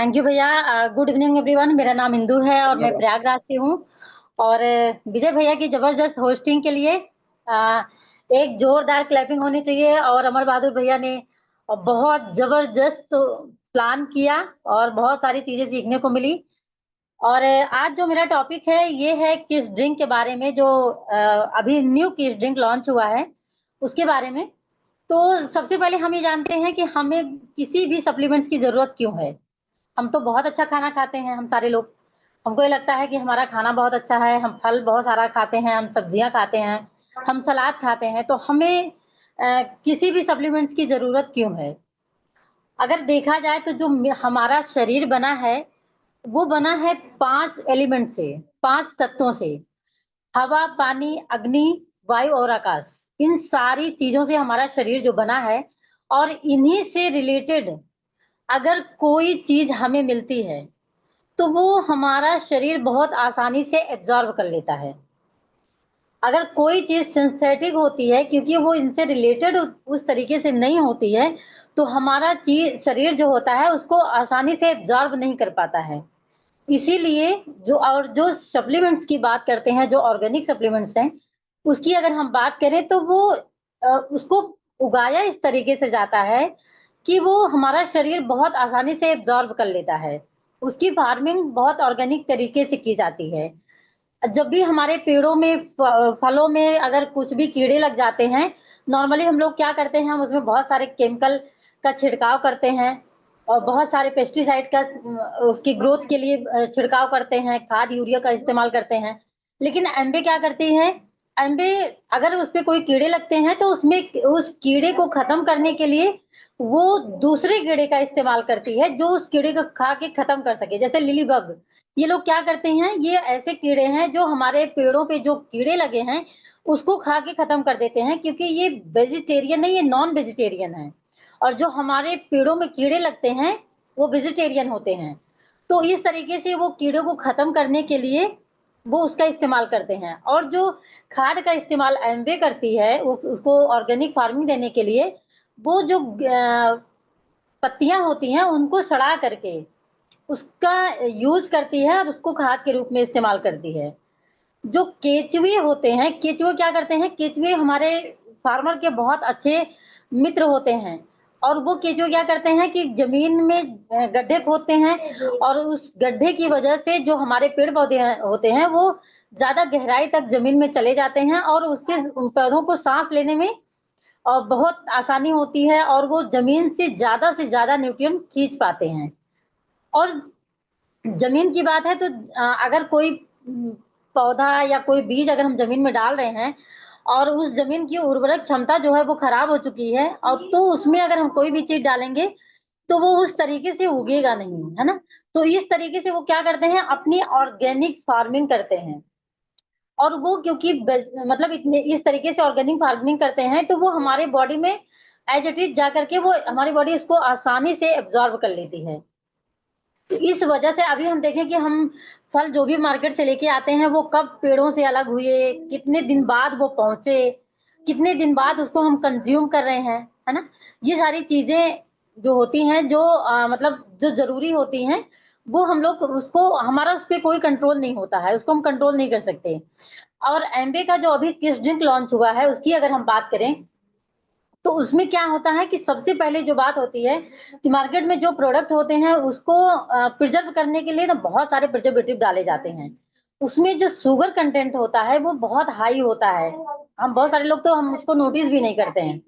Thank you भैया। Good evening everyone. मेरा नाम इंदु है और मैं हेलो। प्रयागराज से हूँ। और विजय भैया की जबरदस्त होस्टिंग के लिए एक जोरदार क्लैपिंग होनी चाहिए। और अमर बहादुर भैया ने बहुत जबरदस्त प्लान किया और बहुत सारी चीजें सीखने को मिली। और आज जो मेरा टॉपिक है ये है किस ड्रिंक के बारे में, जो अभी न्यू किस ड्रिंक लॉन्च हुआ है उसके बारे में। तो सबसे पहले हम ये जानते हैं कि हमें किसी भी सप्लीमेंट्स की जरूरत क्यों है। हम तो बहुत अच्छा खाना खाते हैं, हम सारे लोग। हमको ये लगता है कि हमारा खाना बहुत अच्छा है, हम फल बहुत सारा खाते हैं, हम सब्जियाँ खाते हैं, हम सलाद खाते हैं, तो हमें किसी भी सप्लीमेंट्स की ज़रूरत क्यों है? अगर देखा जाए तो जो हमारा शरीर बना है, वो बना है 5 एलिमेंट से, 5 तत्वों से। हवा, पानी, अग्नि, वायु और आकाश। इन सारी चीज़ों से हमारा शरीर जो बना है और इन्हीं से रिलेटेड अगर कोई चीज़ हमें मिलती है, तो वो हमारा शरीर बहुत आसानी से एब्ज़ॉर्ब कर लेता है। अगर कोई चीज़ सिंथेटिक होती है क्योंकि वो इनसे रिलेटेड उस तरीके से नहीं होती है, तो हमारा शरीर जो होता है उसको आसानी से एब्ज़ॉर्ब नहीं कर पाता है। इसीलिए जो सप्लीमेंट्स की बात करते हैं, जो ऑर्गेनिक सप्लीमेंट्स हैं, उसकी अगर हम बात करें तो वो उसको उगाया इस तरीके से जाता है कि वो हमारा शरीर बहुत आसानी से एब्ज़ॉर्ब कर लेता है। उसकी फार्मिंग बहुत ऑर्गेनिक तरीके से की जाती है। जब भी हमारे पेड़ों में फलों में अगर कुछ भी कीड़े लग जाते हैं, नॉर्मली हम लोग क्या करते हैं, हम उसमें बहुत सारे केमिकल का छिड़काव करते हैं और बहुत सारे पेस्टिसाइड का उसकी ग्रोथ के लिए छिड़काव करते हैं, खाद यूरिया का इस्तेमाल करते हैं। लेकिन एम्बे क्या करती है, एम्बे अगर उसपे कोई कीड़े लगते हैं तो उसमें उस कीड़े को खत्म करने के लिए वो दूसरे कीड़े का इस्तेमाल करती है जो उस कीड़े को खा के खत्म कर सके। जैसे लिली बग, ये लोग क्या करते हैं, ये ऐसे कीड़े हैं जो हमारे पेड़ों पे जो कीड़े लगे हैं उसको खा के खत्म कर देते हैं, क्योंकि ये वेजिटेरियन नहीं, ये नॉन वेजिटेरियन है। और जो हमारे पेड़ों में कीड़े लगते हैं वो वेजिटेरियन होते हैं। तो इस तरीके से वो कीड़ों को खत्म करने के लिए वो उसका इस्तेमाल करते हैं। और जो खाद का इस्तेमाल एमवे करती है उसको ऑर्गेनिक फार्मिंग देने के लिए, वो जो पत्तियां होती हैं उनको सड़ा करके उसका यूज करती है और उसको खाद के रूप में इस्तेमाल करती है। जो केचुए होते हैं, केचुए क्या करते हैं, केचुए हमारे फार्मर के बहुत अच्छे मित्र होते हैं। और वो केचुए क्या करते हैं कि जमीन में गड्ढे खोदते हैं और उस गड्ढे की वजह से जो हमारे पेड़ पौधे होते हैं वो ज्यादा गहराई तक जमीन में चले जाते हैं और उससे पौधों को सांस लेने में बहुत आसानी होती है और वो जमीन से ज्यादा न्यूट्रिएंट खींच पाते हैं। और जमीन की बात है तो अगर कोई पौधा या कोई बीज अगर हम जमीन में डाल रहे हैं और उस जमीन की उर्वरक क्षमता जो है वो खराब हो चुकी है, और तो उसमें अगर हम कोई भी चीज डालेंगे तो वो उस तरीके से उगेगा नहीं, है ना। तो इस तरीके से वो क्या करते हैं, अपनी ऑर्गेनिक फार्मिंग करते हैं। और वो क्योंकि मतलब इतने इस तरीके से ऑर्गेनिक फार्मिंग करते हैं तो वो हमारे बॉडी में एज इट इज जा करके वो हमारी बॉडी उसको आसानी से एब्जॉर्ब कर लेती है। तो इस वजह से अभी हम देखें कि हम फल जो भी मार्केट से लेके आते हैं वो कब पेड़ों से अलग हुए, कितने दिन बाद वो पहुंचे, कितने दिन बाद उसको हम कंज्यूम कर रहे हैं, है ना। ये सारी चीजें जो होती हैं, जो मतलब जो जरूरी होती हैं, वो हम लोग उसको हमारा उस पर कोई कंट्रोल नहीं होता है, उसको हम कंट्रोल नहीं कर सकते। और एम्बे का जो अभी किस ड्रिंक लॉन्च हुआ है उसकी अगर हम बात करें तो उसमें क्या होता है कि सबसे पहले जो बात होती है कि मार्केट में जो प्रोडक्ट होते हैं उसको प्रिजर्व करने के लिए ना बहुत सारे प्रिजर्वेटिव डाले जाते हैं। उसमें जो शुगर कंटेंट होता है वो बहुत हाई होता है। हम बहुत सारे लोग तो हम उसको नोटिस भी नहीं करते हैं।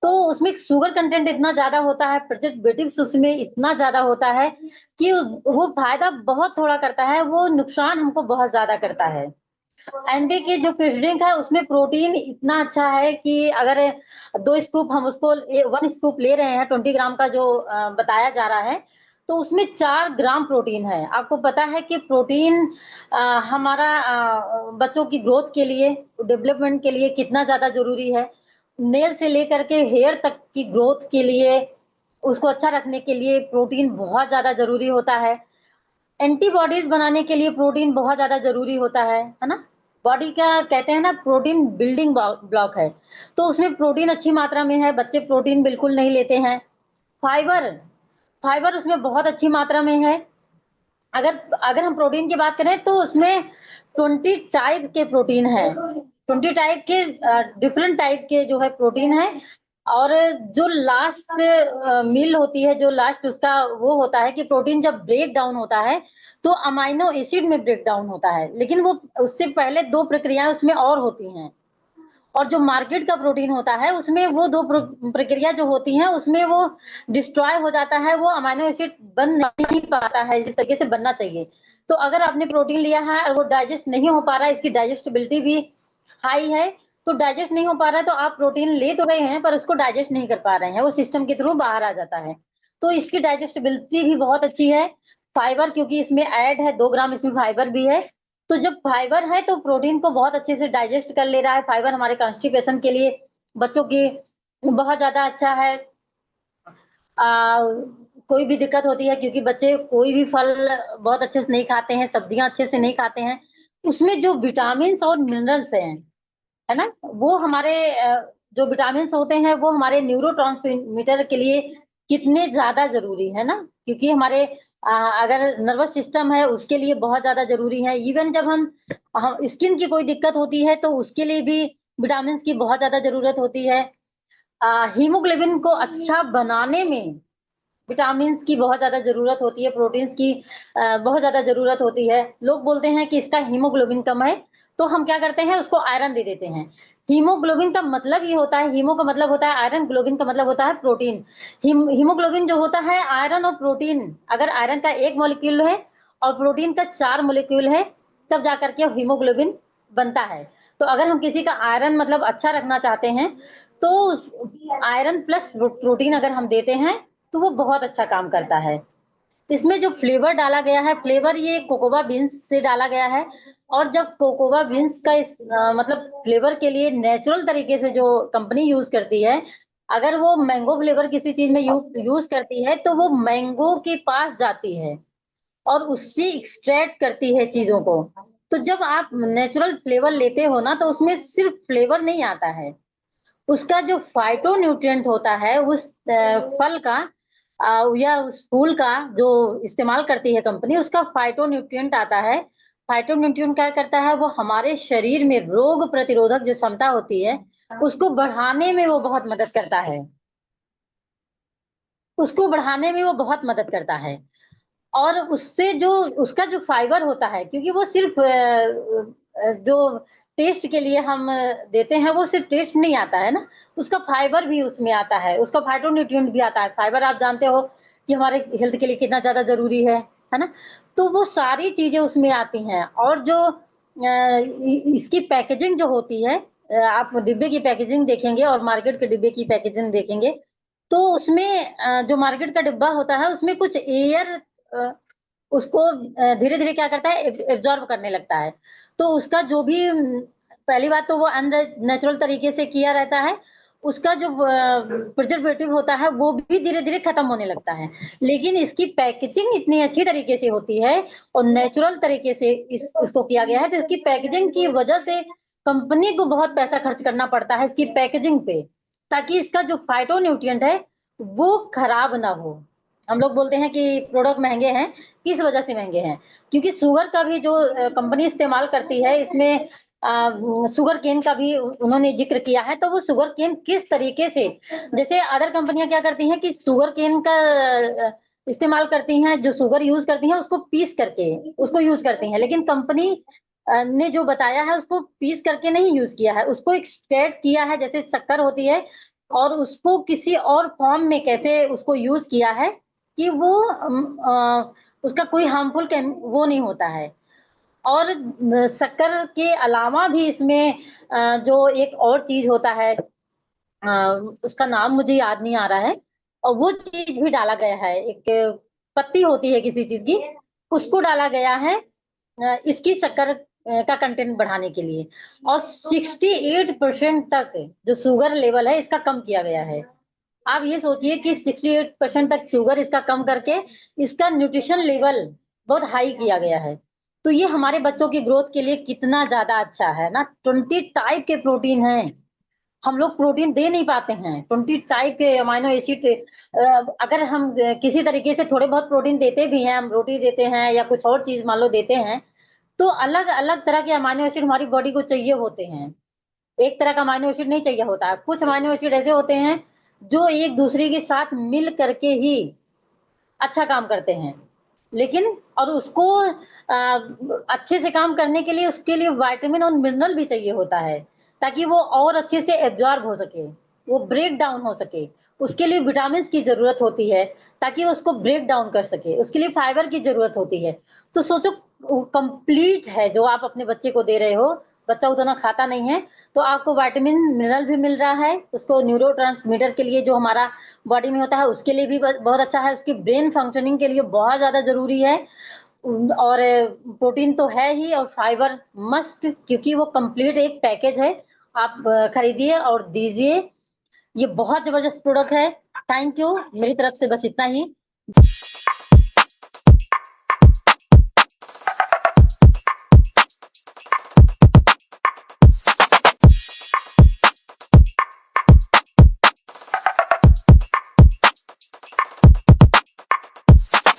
तो उसमें शुगर कंटेंट इतना ज्यादा होता है, प्रिजर्वेटिव्स उसमें इतना ज्यादा होता है कि वो फायदा बहुत थोड़ा करता है, वो नुकसान हमको बहुत ज्यादा करता है। एमबी की जो किड्स ड्रिंक है उसमें प्रोटीन इतना अच्छा है कि अगर 2 स्कूप हम उसको 1 स्कूप ले रहे हैं, 20 ग्राम का जो बताया जा रहा है, तो उसमें 4 ग्राम प्रोटीन है। आपको पता है कि प्रोटीन हमारा बच्चों की ग्रोथ के लिए, डेवलपमेंट के लिए कितना ज्यादा जरूरी है। नेल से लेकर के हेयर तक की ग्रोथ के लिए, उसको अच्छा रखने के लिए प्रोटीन बहुत ज्यादा जरूरी होता है। एंटीबॉडीज बनाने के लिए प्रोटीन बहुत ज्यादा जरूरी होता है ना। बॉडी का कहते हैं ना प्रोटीन बिल्डिंग ब्लॉक है, तो उसमें प्रोटीन अच्छी मात्रा में है। बच्चे प्रोटीन बिल्कुल नहीं लेते हैं। फाइबर, फाइबर उसमें बहुत अच्छी मात्रा में है। अगर अगर हम प्रोटीन की बात करें तो उसमें 20 टाइप के प्रोटीन है। 20 टाइप के डिफरेंट टाइप के जो है प्रोटीन है। और जो लास्ट मील होती है, जो लास्ट उसका वो होता है कि प्रोटीन जब ब्रेक डाउन होता है तो अमाइनो एसिड में ब्रेक डाउन होता है, लेकिन वो उससे पहले दो प्रक्रियाएं उसमें और होती हैं। और जो मार्केट का प्रोटीन होता है उसमें वो दो प्रक्रिया जो होती हैं उसमें वो डिस्ट्रॉय हो जाता है, वो अमाइनो एसिड बन नहीं पाता है जिस तरीके से बनना चाहिए। तो अगर आपने प्रोटीन लिया है और वो डाइजेस्ट नहीं हो पा रहा है, इसकी डाइजेस्टिबिलिटी भी हाई है, तो डाइजेस्ट नहीं हो पा रहा है, तो आप प्रोटीन ले तो रहे हैं पर उसको डाइजेस्ट नहीं कर पा रहे हैं, वो सिस्टम के थ्रू बाहर आ जाता है। तो इसकी डाइजेस्टिबिलिटी भी बहुत अच्छी है। फाइबर क्योंकि इसमें ऐड है, 2 ग्राम इसमें फाइबर भी है। तो जब फाइबर है तो प्रोटीन को बहुत अच्छे से डाइजेस्ट कर ले रहा है। फाइबर हमारे कॉन्स्टिपेशन के लिए, बच्चों की बहुत ज्यादा अच्छा है। कोई भी दिक्कत होती है क्योंकि बच्चे कोई भी फल बहुत अच्छे से नहीं खाते हैं, सब्जियां अच्छे से नहीं खाते हैं, उसमें जो विटामिन और मिनरल्स हैं, है ना, वो हमारे जो विटामिन होते हैं वो हमारे न्यूरोट्रांसमीटर के लिए कितने ज्यादा जरूरी है ना, क्योंकि हमारे अगर नर्वस सिस्टम है उसके लिए बहुत ज्यादा जरूरी है। इवन जब हम स्किन की कोई दिक्कत होती है तो उसके लिए भी विटामिन की बहुत ज्यादा जरूरत होती है। हीमोग्लोबिन को अच्छा बनाने में विटामिन्स की बहुत ज़्यादा ज़रूरत होती है, प्रोटीन्स की बहुत ज़्यादा ज़रूरत होती है। लोग बोलते हैं कि इसका हीमोग्लोबिन कम है, तो हम क्या करते हैं उसको आयरन दे देते हैं। हीमोग्लोबिन का मतलब ये होता है, हीमो का मतलब होता है आयरन, ग्लोबिन का मतलब होता है प्रोटीन। हीमोग्लोबिन जो होता है आयरन और प्रोटीन, अगर आयरन का 1 मॉलिक्यूल है और प्रोटीन का 4 मॉलिक्यूल है, तब जाकर के हीमोग्लोबिन बनता है। तो अगर हम किसी का आयरन मतलब अच्छा रखना चाहते हैं, तो आयरन प्लस प्रोटीन अगर हम देते हैं तो वो बहुत अच्छा काम करता है। इसमें जो फ्लेवर डाला गया है, फ्लेवर ये कोकोवा बीन्स से डाला गया है। और जब कोकोवा बीन्स का मतलब फ्लेवर के लिए नेचुरल तरीके से जो कंपनी यूज करती है, अगर वो मैंगो फ्लेवर किसी चीज में यूज करती है तो वो मैंगो के पास जाती है और उससे एक्सट्रैक्ट करती है चीजों को। तो जब आप नेचुरल फ्लेवर लेते हो ना तो उसमें सिर्फ फ्लेवर नहीं आता है, उसका जो फाइटो न्यूट्रिएंट होता है उस फल का या उस फूल का जो इस्तेमाल करती है कंपनी, उसका फाइटो न्यूट्रिएंट आता है। फाइटो न्यूट्रिएंट क्या करता है, वो हमारे शरीर में रोग प्रतिरोधक जो क्षमता होती है उसको बढ़ाने में वो बहुत मदद करता है, उसको बढ़ाने में वो बहुत मदद करता है। और उससे जो उसका जो फाइबर होता है, क्योंकि वो सिर्फ जो टेस्ट के लिए हम देते हैं वो सिर्फ टेस्ट नहीं आता है ना, उसका फाइबर भी उसमें आता है, उसका फाइटोन्यूट्रिएंट भी आता है। फाइबर आप जानते हो कि हमारे हेल्थ के लिए कितना ज्यादा जरूरी है ना। तो वो सारी चीजें उसमें आती हैं। और जो इसकी पैकेजिंग जो होती है, आप डिब्बे की पैकेजिंग देखेंगे और मार्केट के डिब्बे की पैकेजिंग देखेंगे, तो उसमें जो मार्केट का डिब्बा होता है उसमें कुछ एयर अ, उसको धीरे-धीरे क्या करता है एब्ज़ॉर्ब करने लगता है। तो उसका जो भी पहली बात तो वो नेचुरल तरीके से किया रहता है। उसका जो प्रिजर्वेटिव होता है वो भी धीरे-धीरे खत्म होने लगता है। लेकिन इसकी पैकेजिंग इतनी अच्छी तरीके से होती है और नेचुरल तरीके से इसको किया गया है, तो इसकी पैकेजिंग की वजह से कंपनी को बहुत पैसा खर्च करना पड़ता है इसकी पैकेजिंग पे, ताकि इसका जो फाइटो न्यूट्रिएंट है वो खराब ना हो। हम लोग बोलते हैं कि प्रोडक्ट महँगे हैं, किस वजह से महँगे हैं? क्योंकि शुगर का भी जो कंपनी इस्तेमाल करती है इसमें शुगर केन का भी उन्होंने ज़िक्र किया है, तो वो शुगर केन किस तरीके से, जैसे अदर कंपनियाँ क्या करती हैं कि शुगर केन का इस्तेमाल करती हैं, जो शुगर यूज़ करती हैं उसको पीस करके उसको यूज़ करती हैं, लेकिन कंपनी ने जो बताया है उसको पीस करके नहीं यूज़ किया है, उसको एक्सट्रैक्ट किया है जैसे शक्कर होती है और उसको किसी और फॉर्म में कैसे उसको यूज़ किया है कि वो उसका कोई हार्मफुल वो नहीं होता है। और शक्कर के अलावा भी इसमें जो एक और चीज़ होता है, उसका नाम मुझे याद नहीं आ रहा है, और वो चीज़ भी डाला गया है, एक पत्ती होती है किसी चीज़ की, उसको डाला गया है इसकी शक्कर का कंटेंट बढ़ाने के लिए। और 68% तक जो शुगर लेवल है इसका कम किया गया है। आप ये सोचिए कि 68% तक शुगर इसका कम करके इसका न्यूट्रिशन लेवल बहुत हाई किया गया है। तो ये हमारे बच्चों की ग्रोथ के लिए कितना ज़्यादा अच्छा है ना, 20 टाइप के प्रोटीन हैं। हम लोग प्रोटीन दे नहीं पाते हैं। 20 टाइप के अमाइनो एसिड अगर हम किसी तरीके से थोड़े बहुत प्रोटीन देते भी हैं, हम रोटी देते हैं या कुछ और चीज़ मान लो देते हैं, तो अलग-अलग तरह के अमाइनो एसिड हमारी बॉडी को चाहिए होते हैं। एक तरह का अमाइनो एसिड नहीं चाहिए होता है। कुछ अमाइनो एसिड ऐसे होते हैं, जो एक दूसरे के साथ मिल करके ही अच्छा काम करते हैं। लेकिन और उसको अच्छे से काम करने के लिए उसके लिए विटामिन और मिनरल भी चाहिए होता है, ताकि वो और अच्छे से एब्ज़ॉर्ब हो सके, वो ब्रेक डाउन हो सके। उसके लिए विटामिन्स की ज़रूरत होती है, ताकि वो उसको ब्रेक डाउन कर सके। उसके लिए फाइबर की ज़रूरत होती है। तो सोचो कंप्लीट है जो आप अपने बच्चे को दे रहे हो, बच्चा उतना खाता नहीं है, तो आपको विटामिन, मिनरल भी मिल रहा है, उसको न्यूरोट्रांसमीटर के लिए जो हमारा बॉडी में होता है, उसके लिए भी बहुत अच्छा है, उसकी ब्रेन फंक्शनिंग के लिए बहुत ज़्यादा ज़रूरी है। और प्रोटीन तो है ही और फाइबर मस्ट क्योंकि वो कंप्लीट एक पैकेज है। आप खरीदिए और दीजिए। ये बहुत ज़बरदस्त प्रोडक्ट है। Thank you. मेरी तरफ से बस इतना ही।